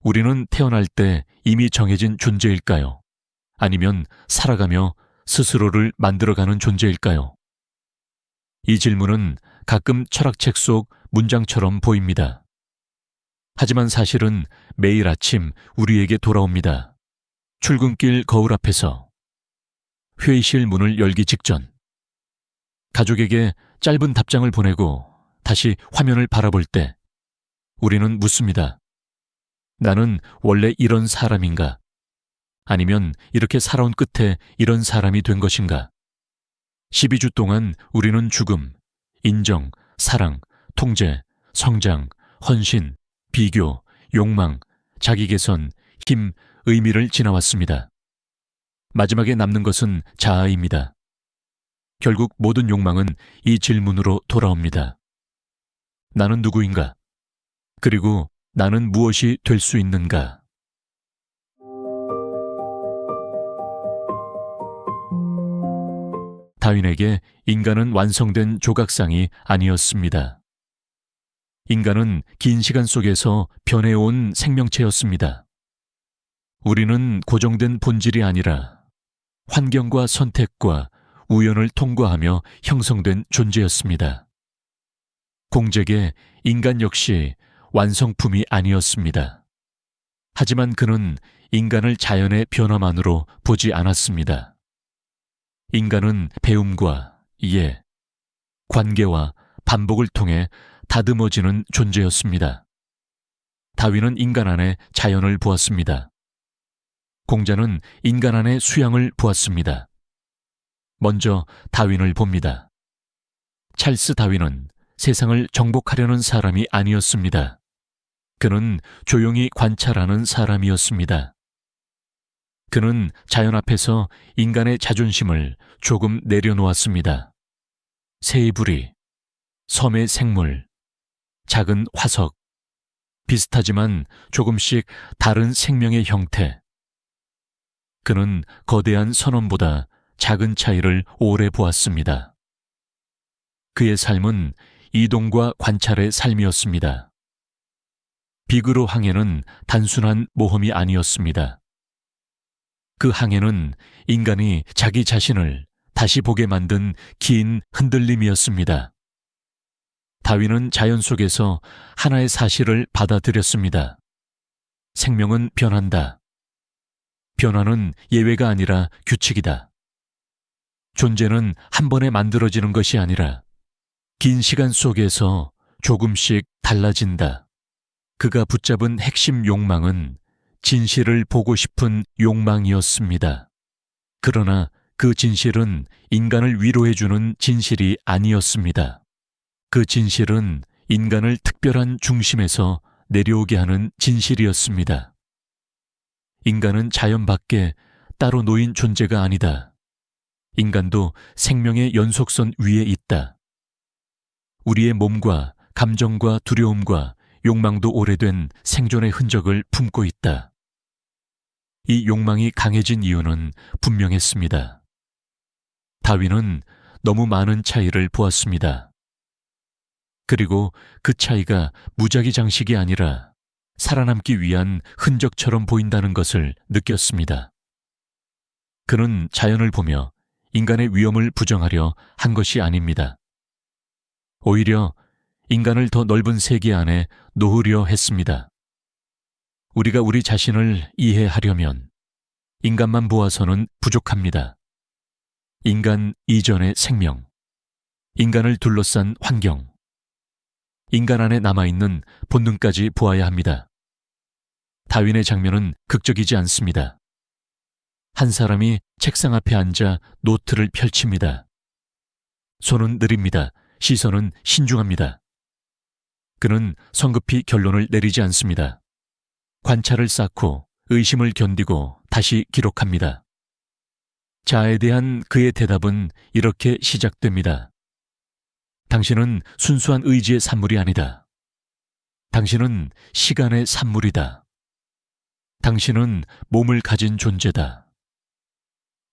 우리는 태어날 때 이미 정해진 존재일까요? 아니면 살아가며 스스로를 만들어가는 존재일까요? 이 질문은 가끔 철학책 속 문장처럼 보입니다. 하지만 사실은 매일 아침 우리에게 돌아옵니다. 출근길 거울 앞에서, 회의실 문을 열기 직전, 가족에게 짧은 답장을 보내고 다시 화면을 바라볼 때 우리는 묻습니다. 나는 원래 이런 사람인가? 아니면 이렇게 살아온 끝에 이런 사람이 된 것인가? 12주 동안 우리는 죽음, 인정, 사랑, 통제, 성장, 헌신, 비교, 욕망, 자기 개선, 힘, 의미를 지나왔습니다. 마지막에 남는 것은 자아입니다. 결국 모든 욕망은 이 질문으로 돌아옵니다. 나는 누구인가? 그리고 나는 무엇이 될 수 있는가? 다윈에게 인간은 완성된 조각상이 아니었습니다. 인간은 긴 시간 속에서 변해온 생명체였습니다. 우리는 고정된 본질이 아니라 환경과 선택과 우연을 통과하며 형성된 존재였습니다. 공적의 인간 역시 완성품이 아니었습니다. 하지만 그는 인간을 자연의 변화만으로 보지 않았습니다. 인간은 배움과 이해, 관계와 반복을 통해 다듬어지는 존재였습니다. 다윈은 인간 안에 자연을 보았습니다. 공자는 인간 안에 수양을 보았습니다. 먼저 다윈을 봅니다. 찰스 다윈은 세상을 정복하려는 사람이 아니었습니다. 그는 조용히 관찰하는 사람이었습니다. 그는 자연 앞에서 인간의 자존심을 조금 내려놓았습니다. 새의 부리, 섬의 생물, 작은 화석, 비슷하지만 조금씩 다른 생명의 형태. 그는 거대한 선원보다 작은 차이를 오래 보았습니다. 그의 삶은 이동과 관찰의 삶이었습니다. 비그로 항해는 단순한 모험이 아니었습니다. 그 항해는 인간이 자기 자신을 다시 보게 만든 긴 흔들림이었습니다. 다윈은 자연 속에서 하나의 사실을 받아들였습니다. 생명은 변한다. 변화는 예외가 아니라 규칙이다. 존재는 한 번에 만들어지는 것이 아니라 긴 시간 속에서 조금씩 달라진다. 그가 붙잡은 핵심 욕망은 진실을 보고 싶은 욕망이었습니다. 그러나 그 진실은 인간을 위로해주는 진실이 아니었습니다. 그 진실은 인간을 특별한 중심에서 내려오게 하는 진실이었습니다. 인간은 자연 밖에 따로 놓인 존재가 아니다. 인간도 생명의 연속선 위에 있다. 우리의 몸과 감정과 두려움과 욕망도 오래된 생존의 흔적을 품고 있다. 이 욕망이 강해진 이유는 분명했습니다. 다윈은 너무 많은 차이를 보았습니다. 그리고 그 차이가 무작위 장식이 아니라 살아남기 위한 흔적처럼 보인다는 것을 느꼈습니다. 그는 자연을 보며 인간의 위험을 부정하려 한 것이 아닙니다. 오히려 인간을 더 넓은 세계 안에 놓으려 했습니다. 우리가 우리 자신을 이해하려면 인간만 보아서는 부족합니다. 인간 이전의 생명, 인간을 둘러싼 환경, 인간 안에 남아있는 본능까지 보아야 합니다. 다윈의 장면은 극적이지 않습니다. 한 사람이 책상 앞에 앉아 노트를 펼칩니다. 손은 느립니다. 시선은 신중합니다. 그는 성급히 결론을 내리지 않습니다. 관찰을 쌓고 의심을 견디고 다시 기록합니다. 자아에 대한 그의 대답은 이렇게 시작됩니다. 당신은 순수한 의지의 산물이 아니다. 당신은 시간의 산물이다. 당신은 몸을 가진 존재다.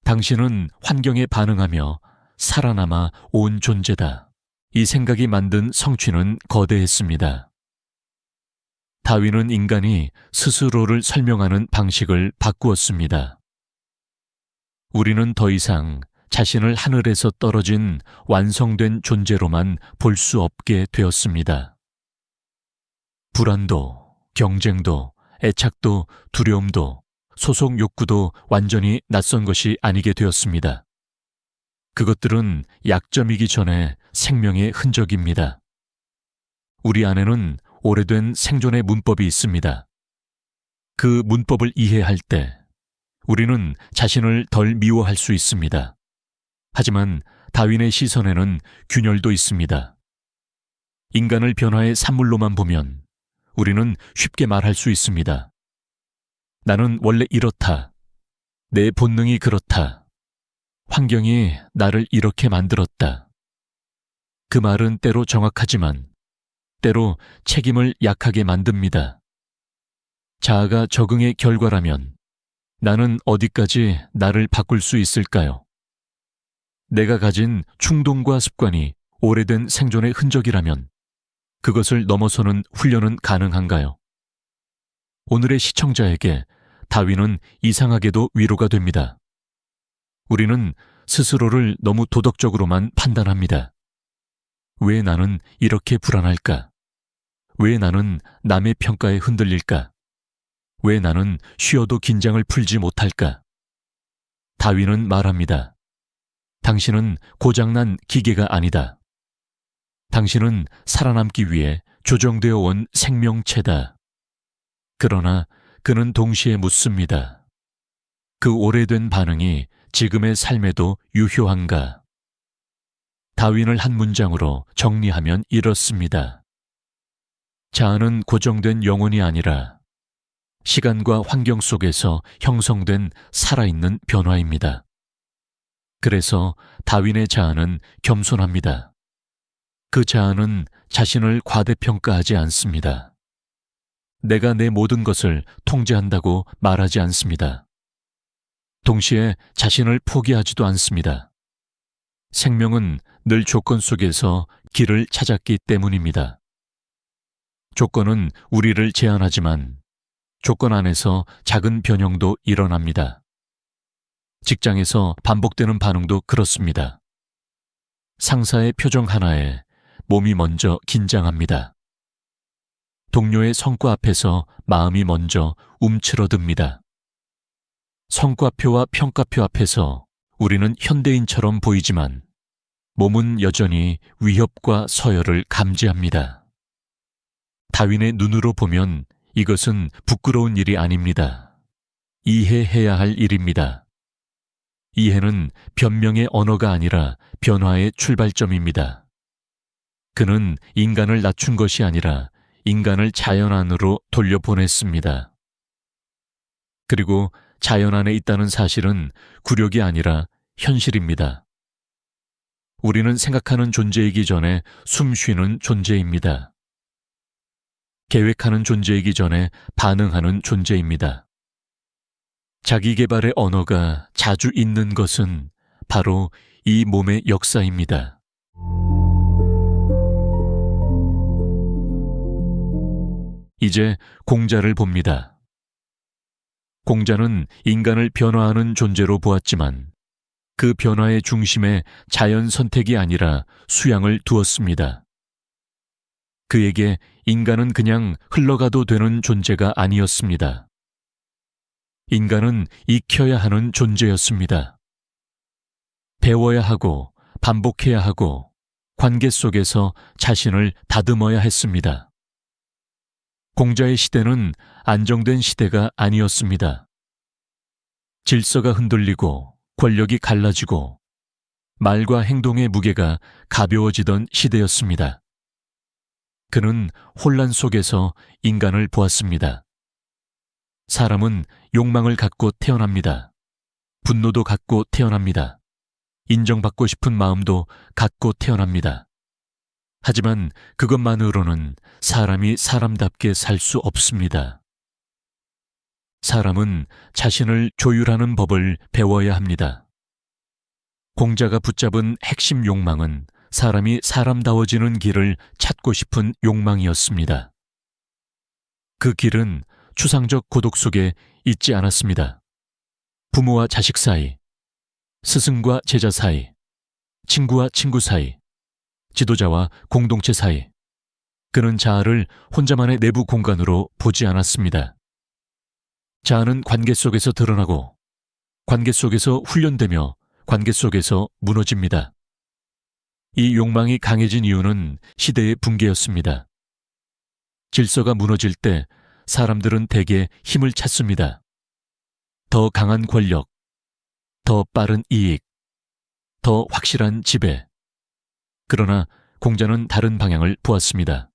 당신은 환경에 반응하며 살아남아 온 존재다. 이 생각이 만든 성취는 거대했습니다. 다윈은 인간이 스스로를 설명하는 방식을 바꾸었습니다. 우리는 더 이상 자신을 하늘에서 떨어진 완성된 존재로만 볼 수 없게 되었습니다. 불안도, 경쟁도, 애착도, 두려움도, 소속 욕구도 완전히 낯선 것이 아니게 되었습니다. 그것들은 약점이기 전에 생명의 흔적입니다. 우리 안에는 오래된 생존의 문법이 있습니다. 그 문법을 이해할 때 우리는 자신을 덜 미워할 수 있습니다. 하지만 다윈의 시선에는 균열도 있습니다. 인간을 변화의 산물로만 보면 우리는 쉽게 말할 수 있습니다. 나는 원래 이렇다. 내 본능이 그렇다. 환경이 나를 이렇게 만들었다. 그 말은 때로 정확하지만 때로 책임을 약하게 만듭니다. 자아가 적응의 결과라면 나는 어디까지 나를 바꿀 수 있을까요? 내가 가진 충동과 습관이 오래된 생존의 흔적이라면 그것을 넘어서는 훈련은 가능한가요? 오늘의 시청자에게 다윈은 이상하게도 위로가 됩니다. 우리는 스스로를 너무 도덕적으로만 판단합니다. 왜 나는 이렇게 불안할까? 왜 나는 남의 평가에 흔들릴까? 왜 나는 쉬어도 긴장을 풀지 못할까? 다윈은 말합니다. 당신은 고장난 기계가 아니다. 당신은 살아남기 위해 조정되어 온 생명체다. 그러나 그는 동시에 묻습니다. 그 오래된 반응이 지금의 삶에도 유효한가? 다윈을 한 문장으로 정리하면 이렇습니다. 자아는 고정된 영혼이 아니라 시간과 환경 속에서 형성된 살아있는 변화입니다. 그래서 다윈의 자아는 겸손합니다. 그 자아는 자신을 과대평가하지 않습니다. 내가 내 모든 것을 통제한다고 말하지 않습니다. 동시에 자신을 포기하지도 않습니다. 생명은 늘 조건 속에서 길을 찾았기 때문입니다. 조건은 우리를 제한하지만 조건 안에서 작은 변형도 일어납니다. 직장에서 반복되는 반응도 그렇습니다. 상사의 표정 하나에 몸이 먼저 긴장합니다. 동료의 성과 앞에서 마음이 먼저 움츠러듭니다. 성과표와 평가표 앞에서 우리는 현대인처럼 보이지만 몸은 여전히 위협과 서열을 감지합니다. 다윈의 눈으로 보면 이것은 부끄러운 일이 아닙니다. 이해해야 할 일입니다. 이해는 변명의 언어가 아니라 변화의 출발점입니다. 그는 인간을 낮춘 것이 아니라 인간을 자연 안으로 돌려보냈습니다. 그리고 자연 안에 있다는 사실은 굴욕이 아니라 현실입니다. 우리는 생각하는 존재이기 전에 숨 쉬는 존재입니다. 계획하는 존재이기 전에 반응하는 존재입니다. 자기 개발의 언어가 자주 있는 것은 바로 이 몸의 역사입니다. 이제 공자를 봅니다. 공자는 인간을 변화하는 존재로 보았지만 그 변화의 중심에 자연 선택이 아니라 수양을 두었습니다. 그에게 인간은 그냥 흘러가도 되는 존재가 아니었습니다. 인간은 익혀야 하는 존재였습니다. 배워야 하고 반복해야 하고 관계 속에서 자신을 다듬어야 했습니다. 공자의 시대는 안정된 시대가 아니었습니다. 질서가 흔들리고 권력이 갈라지고 말과 행동의 무게가 가벼워지던 시대였습니다. 그는 혼란 속에서 인간을 보았습니다. 사람은 욕망을 갖고 태어납니다. 분노도 갖고 태어납니다. 인정받고 싶은 마음도 갖고 태어납니다. 하지만 그것만으로는 사람이 사람답게 살 수 없습니다. 사람은 자신을 조율하는 법을 배워야 합니다. 공자가 붙잡은 핵심 욕망은 사람이 사람다워지는 길을 찾고 싶은 욕망이었습니다. 그 길은 추상적 고독 속에 있지 않았습니다. 부모와 자식 사이, 스승과 제자 사이, 친구와 친구 사이, 지도자와 공동체 사이, 그는 자아를 혼자만의 내부 공간으로 보지 않았습니다. 자아는 관계 속에서 드러나고 관계 속에서 훈련되며 관계 속에서 무너집니다. 이 욕망이 강해진 이유는 시대의 붕괴였습니다. 질서가 무너질 때 사람들은 대개 힘을 찾습니다. 더 강한 권력, 더 빠른 이익, 더 확실한 지배. 그러나 공자는 다른 방향을 보았습니다.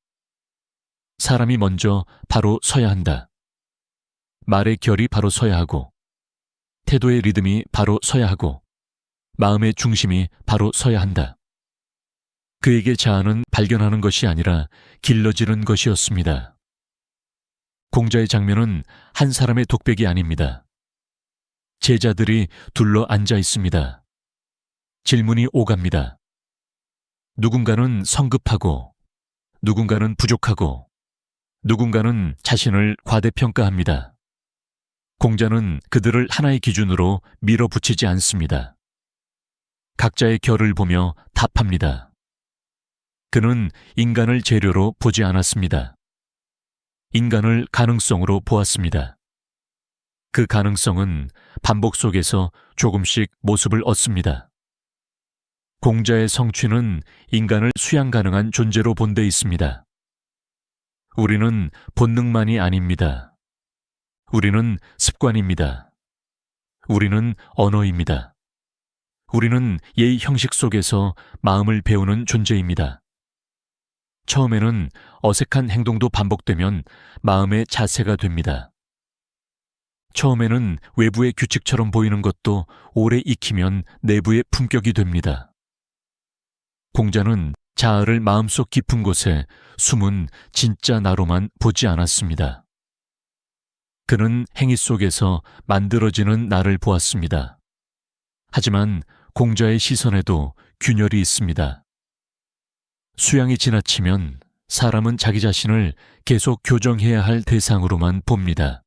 사람이 먼저 바로 서야 한다. 말의 결이 바로 서야 하고, 태도의 리듬이 바로 서야 하고, 마음의 중심이 바로 서야 한다. 그에게 자아는 발견하는 것이 아니라 길러지는 것이었습니다. 공자의 장면은 한 사람의 독백이 아닙니다. 제자들이 둘러 앉아 있습니다. 질문이 오갑니다. 누군가는 성급하고, 누군가는 부족하고, 누군가는 자신을 과대평가합니다. 공자는 그들을 하나의 기준으로 밀어붙이지 않습니다. 각자의 결을 보며 답합니다. 그는 인간을 재료로 보지 않았습니다. 인간을 가능성으로 보았습니다. 그 가능성은 반복 속에서 조금씩 모습을 얻습니다. 공자의 성취는 인간을 수양 가능한 존재로 본 데 있습니다. 우리는 본능만이 아닙니다. 우리는 습관입니다. 우리는 언어입니다. 우리는 예의 형식 속에서 마음을 배우는 존재입니다. 처음에는 어색한 행동도 반복되면 마음의 자세가 됩니다. 처음에는 외부의 규칙처럼 보이는 것도 오래 익히면 내부의 품격이 됩니다. 공자는 자아를 마음속 깊은 곳에 숨은 진짜 나로만 보지 않았습니다. 그는 행위 속에서 만들어지는 나를 보았습니다. 하지만 공자의 시선에도 균열이 있습니다. 수양이 지나치면 사람은 자기 자신을 계속 교정해야 할 대상으로만 봅니다.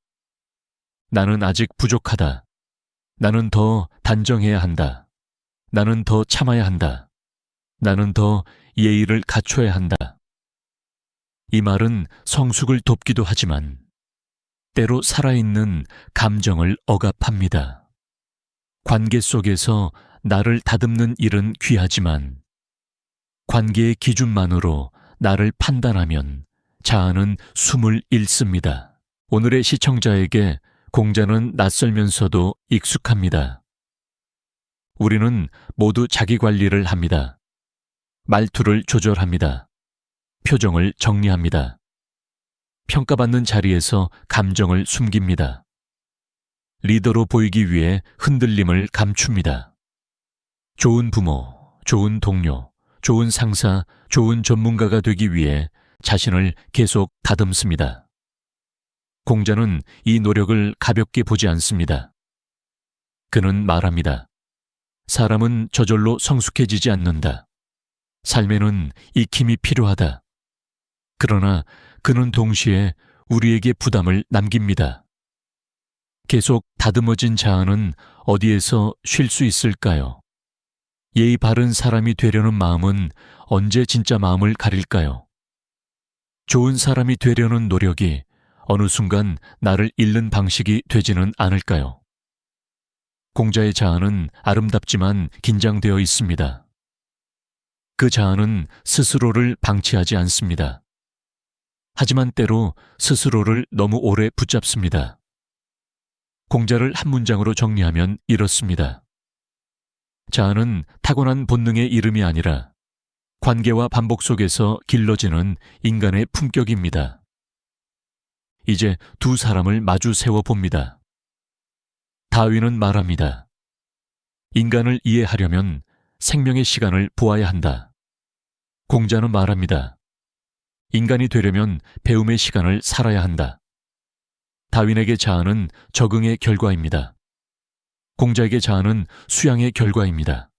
나는 아직 부족하다. 나는 더 단정해야 한다. 나는 더 참아야 한다. 나는 더 예의를 갖춰야 한다. 이 말은 성숙을 돕기도 하지만 때로 살아있는 감정을 억압합니다. 관계 속에서 나를 다듬는 일은 귀하지만 관계의 기준만으로 나를 판단하면 자아는 숨을 잃습니다. 오늘의 시청자에게 공자는 낯설면서도 익숙합니다. 우리는 모두 자기 관리를 합니다. 말투를 조절합니다. 표정을 정리합니다. 평가받는 자리에서 감정을 숨깁니다. 리더로 보이기 위해 흔들림을 감춥니다. 좋은 부모, 좋은 동료, 좋은 상사, 좋은 전문가가 되기 위해 자신을 계속 다듬습니다. 공자는 이 노력을 가볍게 보지 않습니다. 그는 말합니다. 사람은 저절로 성숙해지지 않는다. 삶에는 익힘이 필요하다. 그러나 그는 동시에 우리에게 부담을 남깁니다. 계속 다듬어진 자아는 어디에서 쉴 수 있을까요? 예의 바른 사람이 되려는 마음은 언제 진짜 마음을 가릴까요? 좋은 사람이 되려는 노력이 어느 순간 나를 잃는 방식이 되지는 않을까요? 공자의 자아는 아름답지만 긴장되어 있습니다. 그 자아는 스스로를 방치하지 않습니다. 하지만 때로 스스로를 너무 오래 붙잡습니다. 공자를 한 문장으로 정리하면 이렇습니다. 자아는 타고난 본능의 이름이 아니라 관계와 반복 속에서 길러지는 인간의 품격입니다. 이제 두 사람을 마주 세워 봅니다. 다윈은 말합니다. 인간을 이해하려면 생명의 시간을 보아야 한다. 공자는 말합니다. 인간이 되려면 배움의 시간을 살아야 한다. 다윈에게 자아는 적응의 결과입니다. 공자에게 자아는 수양의 결과입니다.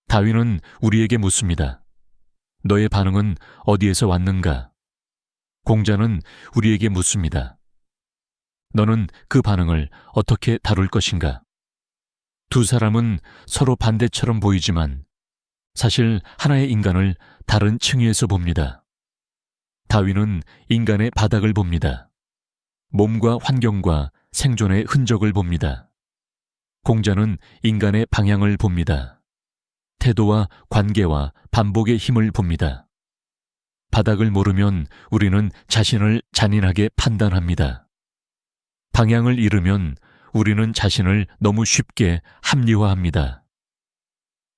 다윈은 우리에게 묻습니다. 너의 반응은 어디에서 왔는가? 공자는 우리에게 묻습니다. 너는 그 반응을 어떻게 다룰 것인가? 두 사람은 서로 반대처럼 보이지만 사실 하나의 인간을 다른 층위에서 봅니다. 다윈은 인간의 바닥을 봅니다. 몸과 환경과 생존의 흔적을 봅니다. 공자는 인간의 방향을 봅니다. 태도와 관계와 반복의 힘을 봅니다. 바닥을 모르면 우리는 자신을 잔인하게 판단합니다. 방향을 잃으면 우리는 자신을 너무 쉽게 합리화합니다.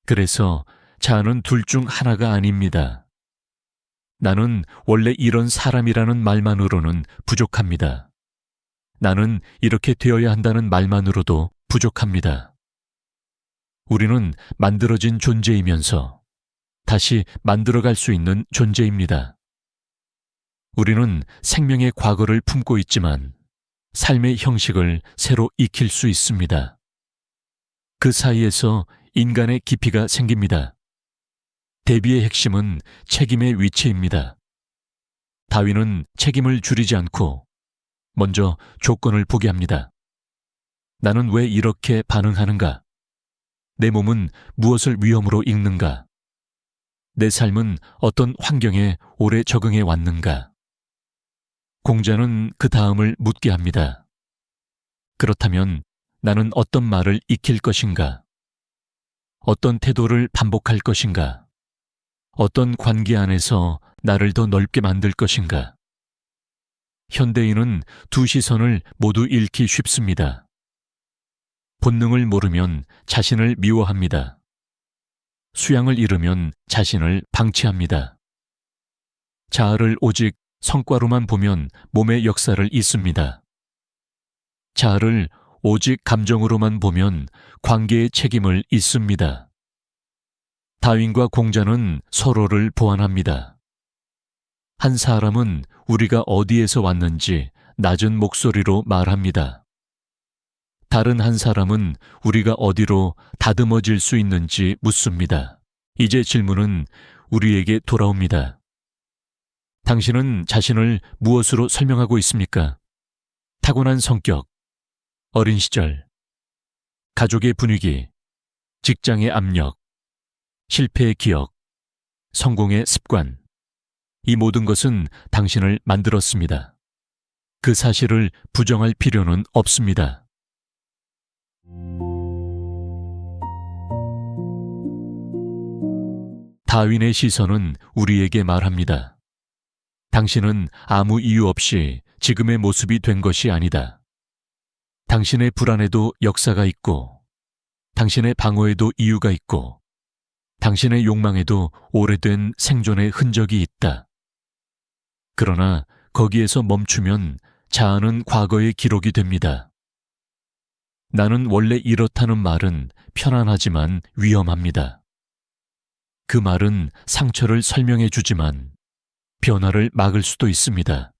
그래서 자아는 둘 중 하나가 아닙니다. 나는 원래 이런 사람이라는 말만으로는 부족합니다. 나는 이렇게 되어야 한다는 말만으로도 부족합니다. 우리는 만들어진 존재이면서 다시 만들어갈 수 있는 존재입니다. 우리는 생명의 과거를 품고 있지만 삶의 형식을 새로 익힐 수 있습니다. 그 사이에서 인간의 깊이가 생깁니다. 대비의 핵심은 책임의 위치입니다. 다윈은 책임을 줄이지 않고 먼저 조건을 보게 합니다. 나는 왜 이렇게 반응하는가? 내 몸은 무엇을 위험으로 읽는가? 내 삶은 어떤 환경에 오래 적응해 왔는가? 공자는 그 다음을 묻게 합니다. 그렇다면 나는 어떤 말을 익힐 것인가? 어떤 태도를 반복할 것인가? 어떤 관계 안에서 나를 더 넓게 만들 것인가? 현대인은 두 시선을 모두 잃기 쉽습니다. 본능을 모르면 자신을 미워합니다. 수양을 잃으면 자신을 방치합니다. 자아를 오직 성과로만 보면 몸의 역사를 잊습니다. 자아를 오직 감정으로만 보면 관계의 책임을 잊습니다. 다윈과 공자는 서로를 보완합니다. 한 사람은 우리가 어디에서 왔는지 낮은 목소리로 말합니다. 다른 한 사람은 우리가 어디로 다듬어질 수 있는지 묻습니다. 이제 질문은 우리에게 돌아옵니다. 당신은 자신을 무엇으로 설명하고 있습니까? 타고난 성격, 어린 시절, 가족의 분위기, 직장의 압력, 실패의 기억, 성공의 습관. 이 모든 것은 당신을 만들었습니다. 그 사실을 부정할 필요는 없습니다. 다윈의 시선은 우리에게 말합니다. 당신은 아무 이유 없이 지금의 모습이 된 것이 아니다. 당신의 불안에도 역사가 있고, 당신의 방어에도 이유가 있고, 당신의 욕망에도 오래된 생존의 흔적이 있다. 그러나 거기에서 멈추면 자아는 과거의 기록이 됩니다. 나는 원래 이렇다는 말은 편안하지만 위험합니다. 그 말은 상처를 설명해 주지만 변화를 막을 수도 있습니다.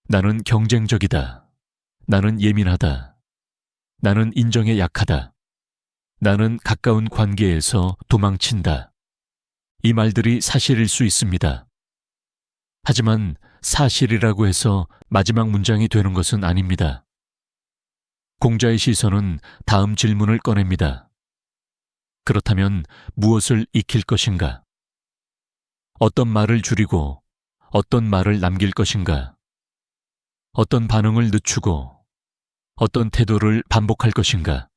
나는 경쟁적이다. 나는 예민하다. 나는 인정에 약하다. 나는 가까운 관계에서 도망친다. 이 말들이 사실일 수 있습니다. 하지만 사실이라고 해서 마지막 문장이 되는 것은 아닙니다. 공자의 시선은 다음 질문을 꺼냅니다. 그렇다면 무엇을 익힐 것인가? 어떤 말을 줄이고 어떤 말을 남길 것인가? 어떤 반응을 늦추고 어떤 태도를 반복할 것인가?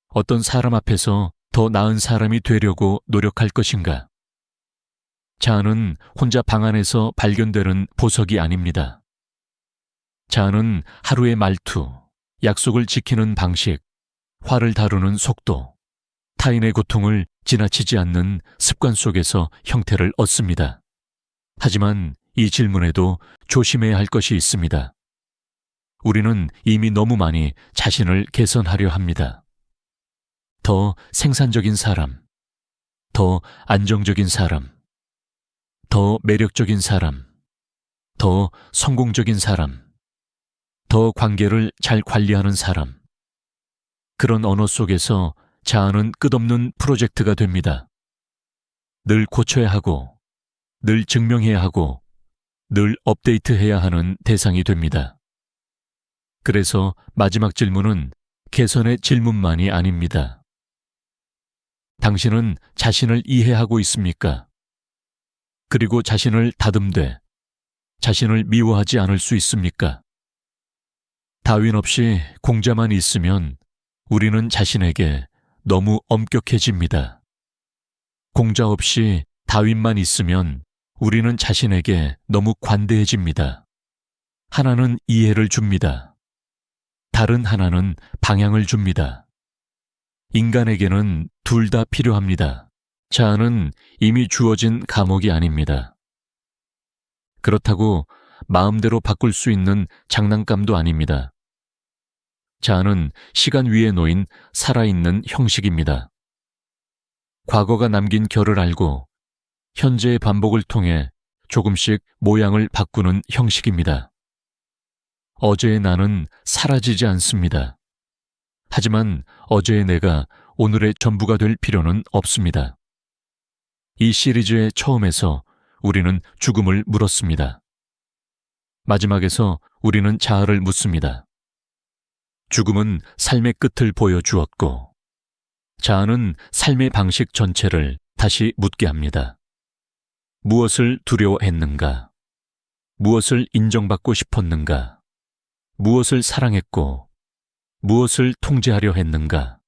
어떤 사람 앞에서 더 나은 사람이 되려고 노력할 것인가? 자아는 혼자 방 안에서 발견되는 보석이 아닙니다. 자아는 하루의 말투, 약속을 지키는 방식, 화를 다루는 속도, 타인의 고통을 지나치지 않는 습관 속에서 형태를 얻습니다. 하지만 이 질문에도 조심해야 할 것이 있습니다. 우리는 이미 너무 많이 자신을 개선하려 합니다. 더 생산적인 사람, 더 안정적인 사람, 더 매력적인 사람, 더 성공적인 사람, 더 관계를 잘 관리하는 사람. 그런 언어 속에서 자아는 끝없는 프로젝트가 됩니다. 늘 고쳐야 하고, 늘 증명해야 하고, 늘 업데이트해야 하는 대상이 됩니다. 그래서 마지막 질문은 개선의 질문만이 아닙니다. 당신은 자신을 이해하고 있습니까? 그리고 자신을 다듬되 자신을 미워하지 않을 수 있습니까? 다윈 없이 공자만 있으면 우리는 자신에게 너무 엄격해집니다. 공자 없이 다윈만 있으면 우리는 자신에게 너무 관대해집니다. 하나는 이해를 줍니다. 다른 하나는 방향을 줍니다. 인간에게는 둘 다 필요합니다. 자아는 이미 주어진 감옥이 아닙니다. 그렇다고 마음대로 바꿀 수 있는 장난감도 아닙니다. 자아는 시간 위에 놓인 살아있는 형식입니다. 과거가 남긴 결을 알고 현재의 반복을 통해 조금씩 모양을 바꾸는 형식입니다. 어제의 나는 사라지지 않습니다. 하지만 어제의 내가 오늘의 전부가 될 필요는 없습니다. 이 시리즈의 처음에서 우리는 죽음을 물었습니다. 마지막에서 우리는 자아를 묻습니다. 죽음은 삶의 끝을 보여주었고, 자아는 삶의 방식 전체를 다시 묻게 합니다. 무엇을 두려워했는가? 무엇을 인정받고 싶었는가? 무엇을 사랑했고, 무엇을 통제하려 했는가?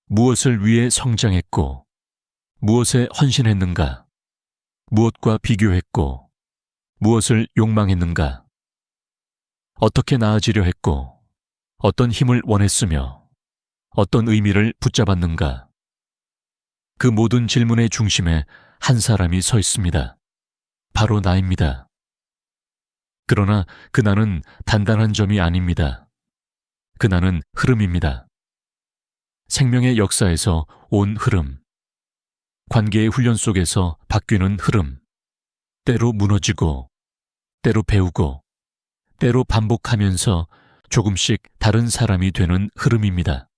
무엇을 위해 성장했고, 무엇에 헌신했는가? 무엇과 비교했고, 무엇을 욕망했는가? 어떻게 나아지려 했고, 어떤 힘을 원했으며, 어떤 의미를 붙잡았는가? 그 모든 질문의 중심에 한 사람이 서 있습니다. 바로 나입니다. 그러나 그 나는 단단한 점이 아닙니다. 그 나는 흐름입니다. 생명의 역사에서 온 흐름, 관계의 훈련 속에서 바뀌는 흐름, 때로 무너지고, 때로 배우고, 때로 반복하면서 조금씩 다른 사람이 되는 흐름입니다.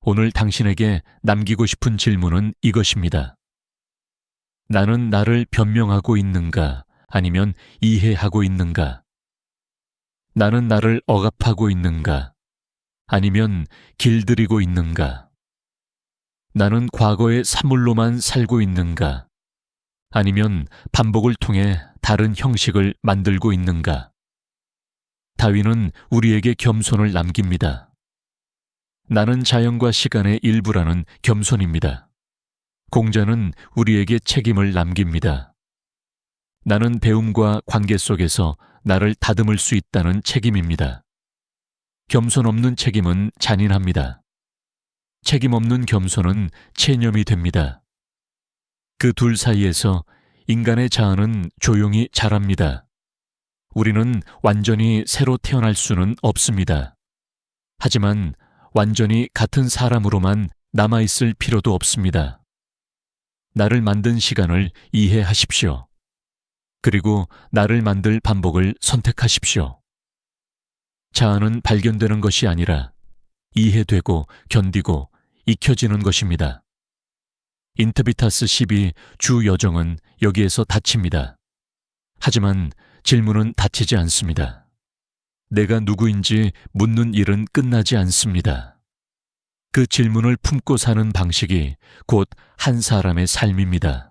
오늘 당신에게 남기고 싶은 질문은 이것입니다. 나는 나를 변명하고 있는가, 아니면 이해하고 있는가? 나는 나를 억압하고 있는가, 아니면 길들이고 있는가? 나는 과거의 사물로만 살고 있는가, 아니면 반복을 통해 다른 형식을 만들고 있는가? 다윈은 우리에게 겸손을 남깁니다. 나는 자연과 시간의 일부라는 겸손입니다. 공자는 우리에게 책임을 남깁니다. 나는 배움과 관계 속에서 나를 다듬을 수 있다는 책임입니다. 겸손 없는 책임은 잔인합니다. 책임 없는 겸손은 체념이 됩니다. 그 둘 사이에서 인간의 자아는 조용히 자랍니다. 우리는 완전히 새로 태어날 수는 없습니다. 하지만 완전히 같은 사람으로만 남아있을 필요도 없습니다. 나를 만든 시간을 이해하십시오. 그리고 나를 만들 반복을 선택하십시오. 자아는 발견되는 것이 아니라 이해되고 견디고 익혀지는 것입니다. 인터비타스 12 주 여정은 여기에서 닫힙니다. 하지만 질문은 닫히지 않습니다. 내가 누구인지 묻는 일은 끝나지 않습니다. 그 질문을 품고 사는 방식이 곧 한 사람의 삶입니다.